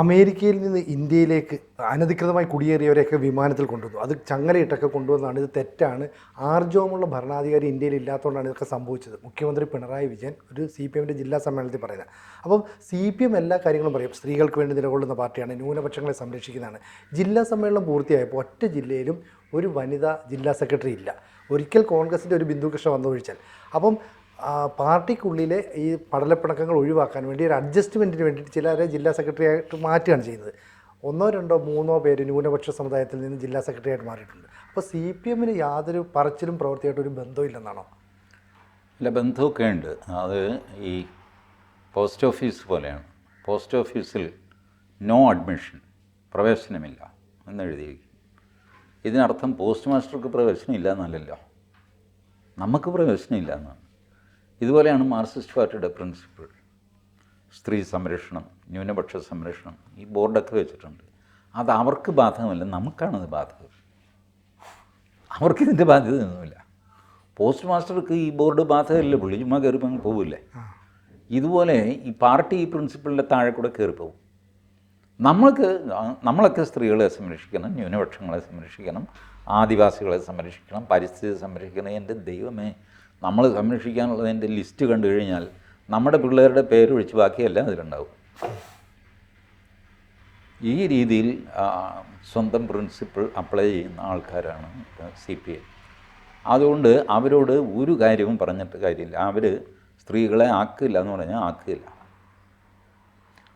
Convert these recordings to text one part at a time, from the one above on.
അമേരിക്കയിൽ നിന്ന് ഇന്ത്യയിലേക്ക് അനധികൃതമായി കുടിയേറിയവരെയൊക്കെ വിമാനത്തിൽ കൊണ്ടുവന്നു. അത് ചങ്ങലയിട്ടൊക്കെ കൊണ്ടുവന്നതാണ്. ഇത് തെറ്റാണ്. ആർജവമുള്ള ഭരണാധികാരി ഇന്ത്യയിൽ ഇല്ലാത്തതുകൊണ്ടാണ് ഇതൊക്കെ സംഭവിച്ചത്. മുഖ്യമന്ത്രി പിണറായി വിജയൻ ഒരു CPMൻ്റെ ജില്ലാ സമ്മേളനത്തിൽ പറയുന്നത്. അപ്പം CPM എല്ലാ കാര്യങ്ങളും പറയും. സ്ത്രീകൾക്ക് വേണ്ടി നിലകൊള്ളുന്ന പാർട്ടിയാണ്, ന്യൂനപക്ഷങ്ങളെ സംരക്ഷിക്കുന്നതാണ്. ജില്ലാ സമ്മേളനം പൂർത്തിയായപ്പോൾ ഒറ്റ ജില്ലയിലും ഒരു വനിതാ ജില്ലാ സെക്രട്ടറി ഇല്ല. ഒരിക്കൽ കോൺഗ്രസിൻ്റെ ഒരു ബിന്ദു കൃഷ്ണ വന്നൊഴിച്ചാൽ. അപ്പം പാർട്ടിക്കുള്ളിലെ ഈ പടലപ്പിണക്കങ്ങൾ ഒഴിവാക്കാൻ വേണ്ടി ഒരു അഡ്ജസ്റ്റ്മെൻറ്റിന് വേണ്ടിയിട്ട് ചിലരെ ജില്ലാ സെക്രട്ടറി ആയിട്ട് മാറ്റുകയാണ് ചെയ്യുന്നത്. 1, 2, 3 പേര് ന്യൂനപക്ഷ സമുദായത്തിൽ നിന്ന് ജില്ലാ സെക്രട്ടറി ആയിട്ട് മാറിയിട്ടുണ്ട്. അപ്പോൾ CPMന് യാതൊരു പറച്ചിലും പ്രവൃത്തിയായിട്ട് ഒരു ബന്ധമില്ലെന്നാണോ? അല്ല, ബന്ധമൊക്കെ ഉണ്ട്. അത് ഈ പോസ്റ്റ് ഓഫീസ് പോലെയാണ്. പോസ്റ്റ് ഓഫീസിൽ നോ അഡ്മിഷൻ, പ്രവേശനമില്ല എന്നെഴുതിയിരിക്കും. ഇതിനർത്ഥം പോസ്റ്റ് മാസ്റ്റർക്ക് പ്രവേശനമില്ല എന്നല്ലല്ലോ, നമുക്ക് പ്രവേശനമില്ല എന്നാണ്. ഇതുപോലെയാണ് മാർക്സിസ്റ്റ് പാർട്ടിയുടെ പ്രിൻസിപ്പിൾ. സ്ത്രീ സംരക്ഷണം, ന്യൂനപക്ഷ സംരക്ഷണം, ഈ ബോർഡൊക്കെ വെച്ചിട്ടുണ്ട്. അത് അവർക്ക് ബാധകമല്ല, നമുക്കാണത് ബാധകം. അവർക്കിതിൻ്റെ ബാധ്യതയൊന്നുമില്ല. പോസ്റ്റ് മാസ്റ്റർക്ക് ഈ ബോർഡ് ബാധകമല്ല, പുള്ളി ചുമ്മാ കയറിപ്പോൾ പോവില്ലേ. ഇതുപോലെ ഈ പാർട്ടി ഈ പ്രിൻസിപ്പിളിൻ്റെ താഴെ കൂടെ കയറിപ്പോവും. നമ്മളൊക്കെ സ്ത്രീകളെ സംരക്ഷിക്കണം, ന്യൂനപക്ഷങ്ങളെ സംരക്ഷിക്കണം, ആദിവാസികളെ സംരക്ഷിക്കണം, പരിസ്ഥിതി സംരക്ഷിക്കണം. എൻ്റെ ദൈവമേ, നമ്മൾ സംരക്ഷിക്കാനുള്ളതിൻ്റെ ലിസ്റ്റ് കണ്ടു കഴിഞ്ഞാൽ നമ്മുടെ പിള്ളേരുടെ പേരൊഴിച്ച് ബാക്കിയെല്ലാം അതിലുണ്ടാവും. ഈ രീതിയിൽ സ്വന്തം പ്രിൻസിപ്പിൾ അപ്ലൈ ചെയ്യുന്ന ആൾക്കാരാണ് CPM. അതുകൊണ്ട് അവരോട് ഒരു കാര്യവും പറഞ്ഞിട്ട് കാര്യമില്ല. അവർ സ്ത്രീകളെ ആക്കില്ല എന്ന് പറഞ്ഞാൽ ആക്കില്ല.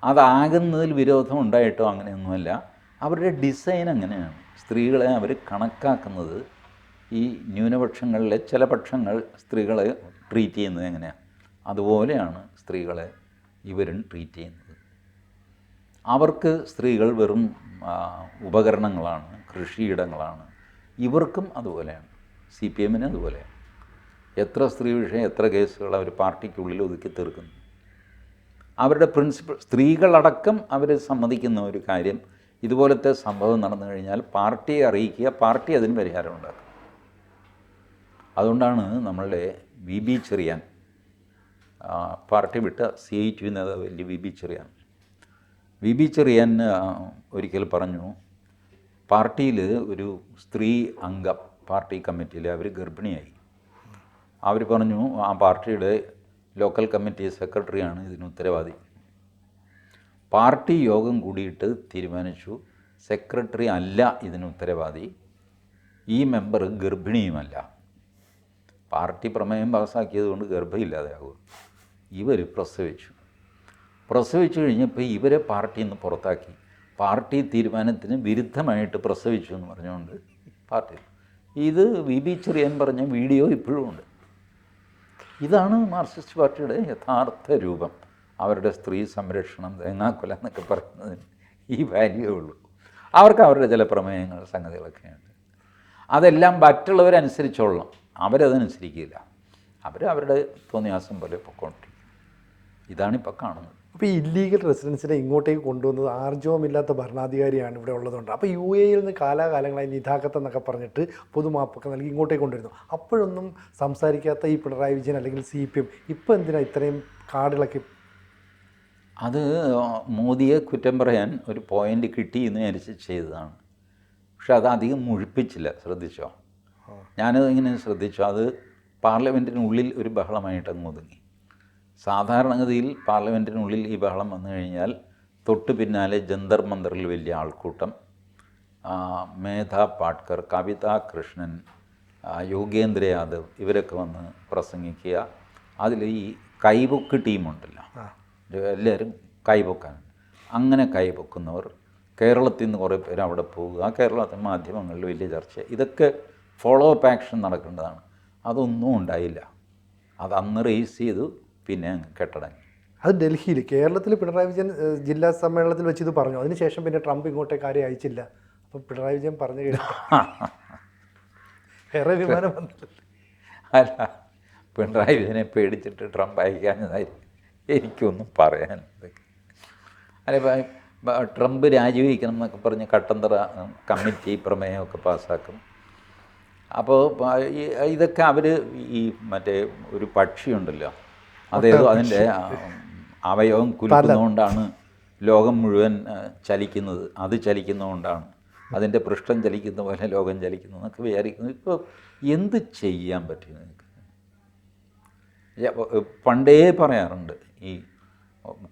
അതാകുന്നതിൽ വിരോധം ഉണ്ടായിട്ടോ അങ്ങനെയൊന്നുമല്ല. അവരുടെ ഡിസൈൻ അങ്ങനെയാണ്. സ്ത്രീകളെ അവർ കണക്കാക്കുന്നത് ഈ ന്യൂനപക്ഷങ്ങളിലെ ചില പക്ഷങ്ങൾ സ്ത്രീകളെ ട്രീറ്റ് ചെയ്യുന്നത് എങ്ങനെയാണ്, അതുപോലെയാണ് സ്ത്രീകളെ ഇവരും ട്രീറ്റ് ചെയ്യുന്നത്. അവർക്ക് സ്ത്രീകൾ വെറും ഉപകരണങ്ങളാണ്, കൃഷിയിടങ്ങളാണ്. ഇവർക്കും അതുപോലെയാണ്, CPMന് അതുപോലെയാണ്. എത്ര സ്ത്രീ വിഷയം, എത്ര കേസുകൾ അവർ പാർട്ടിക്കുള്ളിൽ ഒതുക്കി തീർക്കുന്നു. അവരുടെ പ്രിൻസിപ്പിൾ, സ്ത്രീകളടക്കം അവർ സമ്മതിക്കുന്ന ഒരു കാര്യം, ഇതുപോലത്തെ സംഭവം നടന്നു കഴിഞ്ഞാൽ പാർട്ടിയെ അറിയിക്കുക, പാർട്ടി അതിന് പരിഹാരം ഉണ്ടാക്കും. അതുകൊണ്ടാണ് നമ്മളുടെ VB ചെറിയാൻ, പാർട്ടി വിട്ട CIT നേതാവ് വലിയ VB ചെറിയാൻ. VB ചെറിയാൻ ഒരിക്കൽ പറഞ്ഞു, പാർട്ടിയിൽ ഒരു സ്ത്രീ അംഗം പാർട്ടി കമ്മിറ്റിയിൽ അവർ ഗർഭിണിയായി. അവർ പറഞ്ഞു ആ പാർട്ടിയുടെ ലോക്കൽ കമ്മിറ്റി സെക്രട്ടറിയാണ് ഇതിന് ഉത്തരവാദി. പാർട്ടി യോഗം കൂടിയിട്ട് തീരുമാനിച്ചു, സെക്രട്ടറി അല്ല ഇതിന് ഉത്തരവാദി, ഈ മെമ്പർ ഗർഭിണിയുമല്ല. പാർട്ടി പ്രമേയം പാസ്സാക്കിയത് കൊണ്ട് ഗർഭമില്ലാതെയാകും. ഇവർ പ്രസവിച്ചു കഴിഞ്ഞപ്പോൾ ഇവരെ പാർട്ടിയിൽ നിന്ന് പുറത്താക്കി. പാർട്ടി തീരുമാനത്തിന് വിരുദ്ധമായിട്ട് പ്രസവിച്ചു എന്ന് പറഞ്ഞുകൊണ്ട് പാർട്ടി. ഇത് VB ചെറിയാൻ പറഞ്ഞ വീഡിയോ ഇപ്പോഴും ഉണ്ട്. ഇതാണ് മാർക്സിസ്റ്റ് പാർട്ടിയുടെ യഥാർത്ഥ രൂപം. അവരുടെ സ്ത്രീ സംരക്ഷണം, തേങ്ങാക്കൊല എന്നൊക്കെ പറയുന്നതിന് ഈ വാല്യൂ ഉള്ളൂ. അവർക്ക് അവരുടെ ചില പ്രമേയങ്ങൾ, സംഗതികളൊക്കെയുണ്ട്. അതെല്ലാം മറ്റുള്ളവരനുസരിച്ചോളണം, അവരതനുസരിക്കില്ല. അവരുടെ തോന്നിയാസം പോലെ പൊക്കോണ്ടിരിക്കും. ഇതാണിപ്പോൾ കാണുന്നത്. അപ്പോൾ ഈ ഇല്ലീഗൽ റെസിഡൻസിനെ ഇങ്ങോട്ടേക്ക് കൊണ്ടുവന്നത് ആർജവമില്ലാത്ത ഭരണാധികാരിയാണ് ഇവിടെ ഉള്ളതുകൊണ്ട്. അപ്പോൾ UAEയിൽ നിന്ന് കാലാകാലങ്ങളായി നിതാഖത്ത് എന്നൊക്കെ പറഞ്ഞിട്ട് പൊതുമാപ്പൊക്കെ നൽകി ഇങ്ങോട്ടേക്ക് കൊണ്ടുവരുന്നു. അപ്പോഴൊന്നും സംസാരിക്കാത്ത ഈ പിണറായി വിജയൻ അല്ലെങ്കിൽ CPM ഇപ്പോൾ എന്തിനാ ഇത്രയും കാടുകളൊക്കെ? അത് മോദിയെ കുറ്റം പറയാൻ ഒരു പോയിൻ്റ് കിട്ടി എന്ന് വിചാരിച്ച് ചെയ്തതാണ്. പക്ഷെ അത് അധികം മുഴിപ്പിച്ചില്ല. ശ്രദ്ധിച്ചോ? ഞാനത് ഇങ്ങനെ ശ്രദ്ധിച്ചു. അത് പാർലമെൻറ്റിനുള്ളിൽ ഒരു ബഹളമായിട്ട് അങ്ങ് ഒതുങ്ങി. സാധാരണഗതിയിൽ പാർലമെൻറ്റിനുള്ളിൽ ഈ ബഹളം വന്നു കഴിഞ്ഞാൽ തൊട്ട് പിന്നാലെ ജന്തർ മന്ദറിൽ വലിയ ആൾക്കൂട്ടം, മേധാ പാട്കർ, കവിതാ കൃഷ്ണൻ, യോഗേന്ദ്ര യാദവ് ഇവരൊക്കെ വന്ന് പ്രസംഗിക്കുക. അതിൽ ഈ കൈപൊക്ക് ടീമുണ്ടല്ലോ, എല്ലാവരും കൈപൊക്കാൻ. അങ്ങനെ കൈപൊക്കുന്നവർ, കേരളത്തിൽ നിന്ന് കുറേ പേര് അവിടെ പോവുക, കേരളത്തിലെ മാധ്യമങ്ങളിൽ വലിയ ചർച്ച, ഇതൊക്കെ ഫോളോ അപ്പ് ആക്ഷൻ നടക്കേണ്ടതാണ്. അതൊന്നും ഉണ്ടായില്ല. അത് അന്ന് റേസ് ചെയ്തു, പിന്നെ കെട്ടടങ്ങി. അത് ഡൽഹിയിൽ. കേരളത്തിൽ പിണറായി വിജയൻ ജില്ലാ സമ്മേളനത്തിൽ വെച്ച് ഇത് പറഞ്ഞു. അതിനുശേഷം പിന്നെ ട്രംപ് ഇങ്ങോട്ടേക്ക് ആരെയും അയച്ചില്ല. അപ്പം പിണറായി വിജയൻ പറഞ്ഞു വേറെ വിമാനം വന്നില്ല. അല്ല, പിണറായി വിജയനെ പേടിച്ചിട്ട് ട്രംപ് അയക്കാഞ്ഞതായിരിക്കും. എനിക്കൊന്നും പറയാൻ. അല്ല, ട്രംപ് രാജിവെക്കണം എന്നൊക്കെ പറഞ്ഞ് കട്ടന്തറ കമ്മിറ്റി പ്രമേയമൊക്കെ പാസ്സാക്കും. അപ്പോൾ ഇതൊക്കെ അവർ ഈ മറ്റേ ഒരു പക്ഷിയുണ്ടല്ലോ, അതേതോ അതിൻ്റെ അവയവം കുലുക്കുന്നതുകൊണ്ടാണ് ലോകം മുഴുവൻ ചലിക്കുന്നത്, അത് ചലിക്കുന്നതുകൊണ്ടാണ്, അതിൻ്റെ പൃഷ്ഠം ചലിക്കുന്ന പോലെ ലോകം ചലിക്കുന്നു എന്നൊക്കെ വിചാരിക്കുന്നത്. ഇപ്പോൾ എന്ത് ചെയ്യാൻ പറ്റും നിങ്ങൾക്ക്? പണ്ടേ പറയാറുണ്ട്, ഈ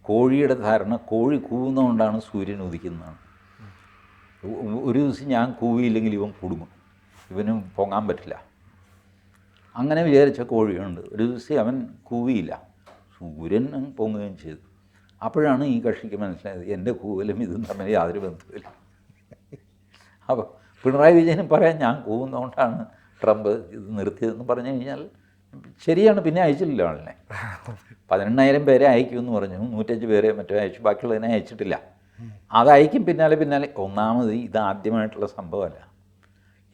കോഴിയുടെ ധാരണ കോഴി കൂവുന്നതുകൊണ്ടാണ് സൂര്യൻ ഉദിക്കുന്നതാണ്. ഒരു ദിവസം ഞാൻ കൂവിയില്ലെങ്കിൽ ഇവൻ കുടുങ്ങും, ഇവനും പൊങ്ങാൻ പറ്റില്ല. അങ്ങനെ വിചാരിച്ച കോഴിയുണ്ട്. ഒരു ദിവസം അവൻ കൂവിയില്ല, സൂര്യൻ പൊങ്ങുകയും ചെയ്തു. അപ്പോഴാണ് ഈ കക്ഷിക്ക് മനസ്സിലായത് എൻ്റെ കൂവലും ഇതും തമ്മിൽ യാതൊരു ബന്ധവുമില്ല. അപ്പോൾ പിണറായി വിജയനും പറയാൻ ഞാൻ കൂവുന്നതുകൊണ്ടാണ് ട്രംപ് ഇത് നിർത്തിയതെന്ന് പറഞ്ഞു കഴിഞ്ഞാൽ ശരിയാണ്. പിന്നെ അയച്ചില്ല ആളിനെ. 18,000 പേരെ അയക്കുമെന്ന് പറഞ്ഞു, 105 പേരെ മറ്റോ അയച്ചു, ബാക്കിയുള്ളതിനെ അയച്ചിട്ടില്ല. അതയക്കും പിന്നാലെ പിന്നാലെ. ഒന്നാമത് ഇതാദ്യമായിട്ടുള്ള സംഭവമല്ല.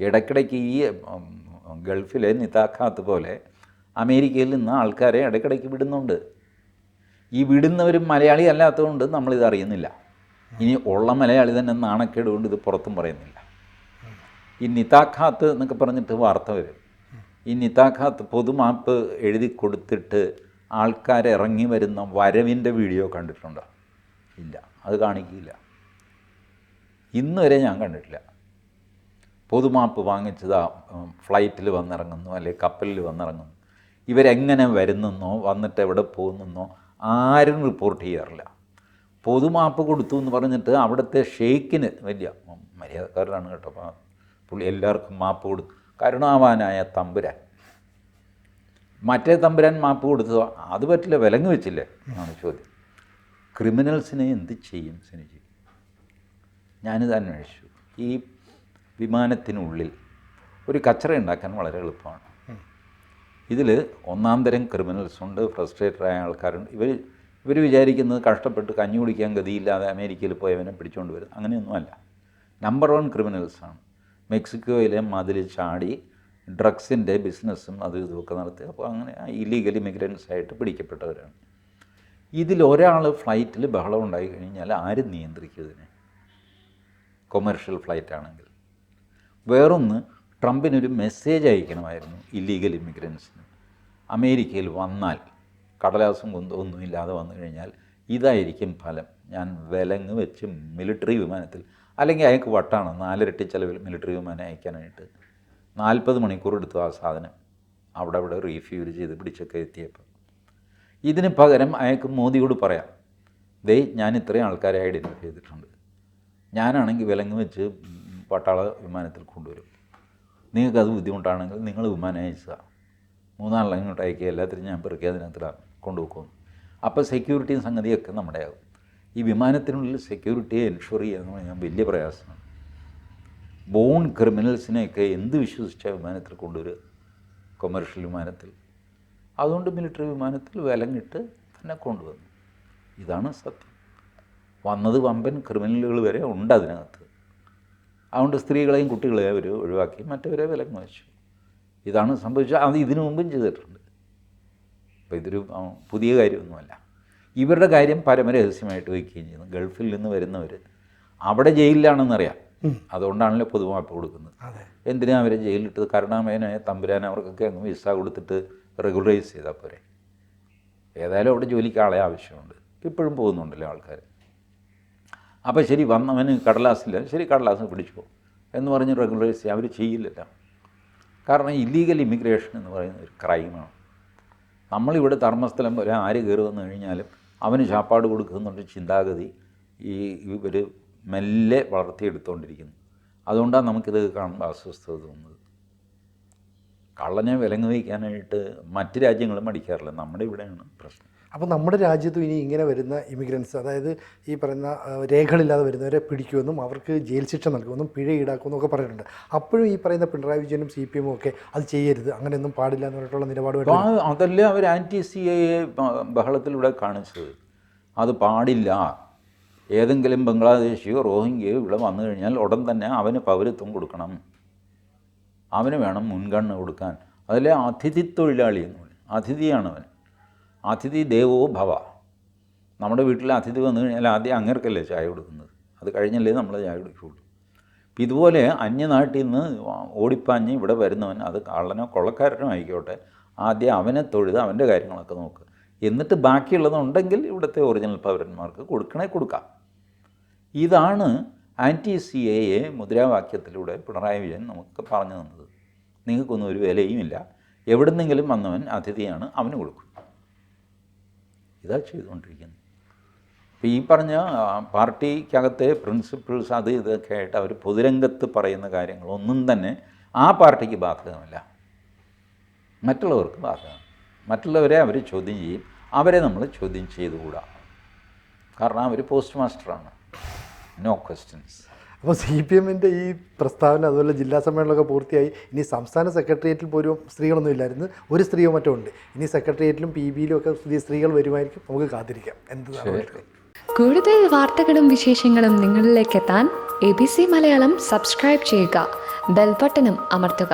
ഇടയ്ക്കിടയ്ക്ക് ഈ ഗൾഫിലെ നിതാഖാത്ത് പോലെ അമേരിക്കയിൽ നിന്ന് ആൾക്കാരെ ഇടയ്ക്കിടയ്ക്ക് വിടുന്നുണ്ട്. ഈ വിടുന്നവരും മലയാളി അല്ലാത്തതുകൊണ്ട് നമ്മളിത് അറിയുന്നില്ല. ഇനി ഉള്ള മലയാളി തന്നെ നാണക്കേട് കൊണ്ട് ഇത് പുറത്തും പറയുന്നില്ല. ഈ നിതാഖാത്ത് എന്നൊക്കെ പറഞ്ഞിട്ട് വാർത്ത വരും. ഈ നിതാഖാത്ത് പൊതുമാപ്പ് എഴുതി കൊടുത്തിട്ട് ആൾക്കാർ ഇറങ്ങി വരുന്ന വരവിൻ്റെ വീഡിയോ കണ്ടിട്ടുണ്ടോ? ഇല്ല, അത് കാണിക്കില്ല. ഇന്ന് വരെ ഞാൻ കണ്ടിട്ടില്ല. പൊതുമാപ്പ് വാങ്ങിച്ചതാ ഫ്ലൈറ്റിൽ വന്നിറങ്ങുന്നു, അല്ലെങ്കിൽ കപ്പലിൽ വന്നിറങ്ങുന്നു. ഇവരെങ്ങനെ വരുന്നെന്നോ വന്നിട്ട് എവിടെ പോകുന്നെന്നോ ആരും റിപ്പോർട്ട് ചെയ്യാറില്ല. പൊതുമാപ്പ് കൊടുത്തു എന്ന് പറഞ്ഞിട്ട് അവിടുത്തെ ഷെയ്ക്കിന് വലിയ മര്യാദക്കാരനാണ് കേട്ടോ, പുള്ളി എല്ലാവർക്കും മാപ്പ് കൊടുത്തു. കരുണാവാനായ തമ്പുരാൻ. മറ്റേ തമ്പുരാൻ മാപ്പ് കൊടുത്തതോ? അത് പറ്റില്ല, വിലങ്ങ് വെച്ചില്ലേ എന്നാണ് ചോദ്യം. ക്രിമിനൽസിനെ എന്ത് ചെയ്യും സിനിജി? ഞാനിത് അന്വേഷിച്ചു. ഈ വിമാനത്തിനുള്ളിൽ ഒരു കച്ചറ ഉണ്ടാക്കാൻ വളരെ എളുപ്പമാണ്. ഇതിൽ ഒന്നാം തരം ക്രിമിനൽസുണ്ട്, ഫ്രസ്ട്രേറ്റഡായ ആൾക്കാരുണ്ട്. ഇവർ വിചാരിക്കുന്നത് കഷ്ടപ്പെട്ട് കഞ്ഞി കുടിക്കാൻ ഗതിയില്ലാതെ അമേരിക്കയിൽ പോയവനെ പിടിച്ചുകൊണ്ട് വരും. അങ്ങനെയൊന്നുമല്ല. നമ്പർ 1 ക്രിമിനൽസാണ്. മെക്സിക്കോയിലെ മതിൽ ചാടി ഡ്രഗ്സിൻ്റെ ബിസിനസ്സും അത് ഇതുമൊക്കെ നടത്തി. അപ്പോൾ അങ്ങനെ ഇല്ലീഗൽ ഇമിഗ്രൻസായിട്ട് പിടിക്കപ്പെട്ടവരാണ്. ഇതിലൊരാൾ ഫ്ലൈറ്റിൽ ബഹളം ഉണ്ടായി കഴിഞ്ഞാൽ ആരും നിയന്ത്രിക്കും ഇതിനെ, കൊമേർഷ്യൽ ഫ്ലൈറ്റ് ആണെങ്കിൽ. വേറൊന്ന്, ട്രംപിനൊരു മെസ്സേജ് അയക്കണമായിരുന്നു ഇല്ലീഗൽ ഇമിഗ്രൻസിന്. അമേരിക്കയിൽ വന്നാൽ കടലാസും കുന്തമൊന്നും ഇല്ലാതെ വന്നു കഴിഞ്ഞാൽ ഇതായിരിക്കും ഫലം. ഞാൻ വിലങ്ങ് വെച്ച് മിലിറ്ററി വിമാനത്തിൽ, അല്ലെങ്കിൽ അയക്ക് വട്ടാണ് 4 ഇരട്ടി ചിലവിൽ മിലിറ്ററി വിമാനം അയക്കാനായിട്ട് 40 മണിക്കൂർ എടുത്തു ആ സാധനം അവിടെ റീഫ്യൂൽ ചെയ്ത് പിടിച്ചൊക്കെ എത്തിയപ്പോൾ. ഇതിന് പകരം അയാൾക്ക് മോദിയോട് പറയാം, ദേ ഞാൻ ഇത്രയും ആൾക്കാരെ ഐഡൻറ്റിഫൈ ചെയ്തിട്ടുണ്ട്, ഞാനാണെങ്കിൽ വിലങ്ങ് വെച്ച് പട്ടാള വിമാനത്തിൽ കൊണ്ടുവരും, നിങ്ങൾക്കത് ബുദ്ധിമുട്ടാണെങ്കിൽ നിങ്ങൾ വിമാനം അയച്ചാൽ 3 ആളെ ഇങ്ങോട്ട് അയക്കുക, എല്ലാത്തിനും ഞാൻ പെറുക്കി അതിനകത്ത് കൊണ്ടുപോകുന്നു. അപ്പോൾ സെക്യൂരിറ്റിയും സംഗതിയൊക്കെ നമ്മുടെ ആകും. ഈ വിമാനത്തിനുള്ളിൽ സെക്യൂരിറ്റിയെ എൻഷുർ ചെയ്യുക എന്ന് പറഞ്ഞാൽ വലിയ പ്രയാസമാണ്. ബോൺ ക്രിമിനൽസിനെയൊക്കെ എന്ത് വിശ്വസിച്ചാൽ വിമാനത്തിൽ കൊണ്ടുവരിക, കൊമേർഷ്യൽ വിമാനത്തിൽ? അതുകൊണ്ട് മിലിറ്ററി വിമാനത്തിൽ വിലങ്ങിട്ട് തന്നെ കൊണ്ടുവന്നു. ഇതാണ് സത്യം. വന്നത് വമ്പൻ ക്രിമിനലുകൾ വരെ ഉണ്ട് അതിനകത്ത്. അതുകൊണ്ട് സ്ത്രീകളെയും കുട്ടികളെയും അവർ ഒഴിവാക്കി മറ്റവരെ വിലങ്ങ് വെച്ചു. ഇതാണ് സംഭവിച്ചത്. അത് ഇതിനു മുമ്പും ചെയ്തിട്ടുണ്ട്. അപ്പോൾ ഇതൊരു പുതിയ കാര്യമൊന്നുമല്ല. ഇവരുടെ കാര്യം പരമരഹസ്യമായിട്ട് വയ്ക്കുകയും ചെയ്യുന്നു. ഗൾഫിൽ നിന്ന് വരുന്നവർ അവിടെ ജയിലിലാണെന്നറിയാം, അതുകൊണ്ടാണല്ലോ പൊതുമാപ്പ് കൊടുക്കുന്നത്. എന്തിനാ അവരെ ജയിലിലിട്ടത്? കരുണാമയനായ തമ്പുരാൻ അവർക്കൊക്കെ അങ്ങ് വിസ കൊടുത്തിട്ട് റെഗുലറൈസ് ചെയ്താൽ പോരെ. ഏതായാലും അവിടെ ജോലിക്ക് ആളെ ആവശ്യമുണ്ട്, ഇപ്പോഴും പോകുന്നുണ്ടല്ലോ ആൾക്കാർ. അപ്പോൾ ശരി, വന്നവന് കടലാസില്ല, ശരി കടലാസ് പിടിച്ചു എന്ന് പറഞ്ഞ് റെഗുലറൈസ് ചെയ്യാൻ അവർ ചെയ്യില്ലല്ലോ. കാരണം ഇല്ലീഗൽ ഇമിഗ്രേഷൻ എന്ന് പറയുന്ന ഒരു ക്രൈമാണ്. നമ്മളിവിടെ ധർമ്മസ്ഥലം പോലെ ആര് കയറി വന്നു കഴിഞ്ഞാലും അവന് ചാപ്പാട് കൊടുക്കുന്നുണ്ട് ചിന്താഗതി ഇവർ മെല്ലെ വളർത്തിയെടുത്തുകൊണ്ടിരിക്കുന്നു. അതുകൊണ്ടാണ് നമുക്കിത് കാണുമ്പോൾ അസ്വസ്ഥത തോന്നുന്നത്. കള്ളനെ വിലങ്ങ് വയ്ക്കാനായിട്ട് മറ്റ് രാജ്യങ്ങളും മടിക്കാറില്ല, നമ്മുടെ ഇവിടെയാണ് പ്രശ്നം. അപ്പോൾ നമ്മുടെ രാജ്യത്തും ഇനി ഇങ്ങനെ വരുന്ന ഇമിഗ്രൻസ്, അതായത് ഈ പറയുന്ന രേഖകളില്ലാതെ വരുന്നവരെ പിടിക്കുമെന്നും അവർക്ക് ജയിൽ ശിക്ഷ നൽകുമെന്നും പിഴ ഈടാക്കുമെന്നും ഒക്കെ പറഞ്ഞിട്ടുണ്ട്. അപ്പോഴും ഈ പറയുന്ന പിണറായി വിജയനും CPM ഒക്കെ അത് ചെയ്യരുത്, അങ്ങനെയൊന്നും പാടില്ല എന്ന് പറഞ്ഞിട്ടുള്ള നിലപാട്. അതല്ലേ അവർ ആൻറ്റി-CAA ബഹളത്തിലൂടെ കാണിച്ചത്. അത് പാടില്ല. ഏതെങ്കിലും ബംഗ്ലാദേശിയോ റോഹിംഗ്യയോ ഇവിടെ വന്നു കഴിഞ്ഞാൽ ഉടൻ തന്നെ അവന് പൗരത്വം കൊടുക്കണം, അവന് വേണം മുൻഗണന കൊടുക്കാൻ. അതിലെ അതിഥി തൊഴിലാളി എന്ന് പറയും, അതിഥിയാണവൻ. അതിഥി ദേവോ ഭവ. നമ്മുടെ വീട്ടിൽ അതിഥി വന്നു കഴിഞ്ഞാൽ ആദ്യം അങ്ങേർക്കല്ലേ ചായ കൊടുക്കുന്നത്, അത് കഴിഞ്ഞല്ലേ നമ്മൾ ചായ കുടിക്കുകയുള്ളൂ. അപ്പം ഇതുപോലെ അന്യനാട്ടിൽ നിന്ന് ഓടിപ്പാഞ്ഞ് ഇവിടെ വരുന്നവൻ, അത് കള്ളനോ കൊള്ളക്കാരനോ ആയിക്കോട്ടെ, ആദ്യം അവനെ തൊഴുത് അവൻ്റെ കാര്യങ്ങളൊക്കെ നോക്കുക. എന്നിട്ട് ബാക്കിയുള്ളതുണ്ടെങ്കിൽ ഇവിടുത്തെ ഒറിജിനൽ പൗരന്മാർക്ക് കൊടുക്കണേ കൊടുക്കാം. ഇതാണ് ആൻറ്റി CAA മുദ്രാവാക്യത്തിലൂടെ പിണറായി വിജയൻ നമുക്ക് പറഞ്ഞു തന്നത്. നിങ്ങൾക്കൊന്നും ഒരു വിലയുമില്ല, എവിടുന്നെങ്കിലും വന്നവൻ അതിഥിയാണ്, അവന് കൊടുക്കും. ഇതാ ചെയ്തുകൊണ്ടിരിക്കുന്നത്. അപ്പോൾ ഈ പറഞ്ഞ പാർട്ടിക്കകത്തെ പ്രിൻസിപ്പിൾസ് അത് ഇതൊക്കെ ആയിട്ട് അവർ പൊതുരംഗത്ത് പറയുന്ന കാര്യങ്ങളൊന്നും തന്നെ ആ പാർട്ടിക്ക് ബാധകമല്ല, മറ്റുള്ളവർക്ക് ബാധകമാണ്. മറ്റുള്ളവരെ അവർ ചോദ്യം ചെയ്യും, അവരെ നമ്മൾ ചോദ്യം ചെയ്തുകൂടാ. കാരണം അവർ പോസ്റ്റ് മാസ്റ്ററാണ്, നോ ക്വസ്റ്റ്യൻസ്. അപ്പോൾ CPM-ൻ്റെ ഈ പ്രസ്താവന അതുപോലെ ജില്ലാ സമ്മേളനമൊക്കെ പൂർത്തിയായി. ഇനി സംസ്ഥാന സെക്രട്ടേറിയറ്റിൽ പോലും സ്ത്രീകളൊന്നും ഇല്ലായിരുന്നു, ഒരു സ്ത്രീയോ മറ്റോ ഉണ്ട്. ഇനി സെക്രട്ടേറിയറ്റിലും PB-യിലും ഒക്കെ സ്ത്രീകൾ വരുമായിരിക്കും. നമുക്ക് കാത്തിരിക്കാം എന്താണ്. കൂടുതൽ വാർത്തകളും വിശേഷങ്ങളും നിങ്ങളിലേക്ക് എത്താൻ ABC മലയാളം സബ്സ്ക്രൈബ് ചെയ്യുക, ബെൽ ബട്ടണും അമർത്തുക.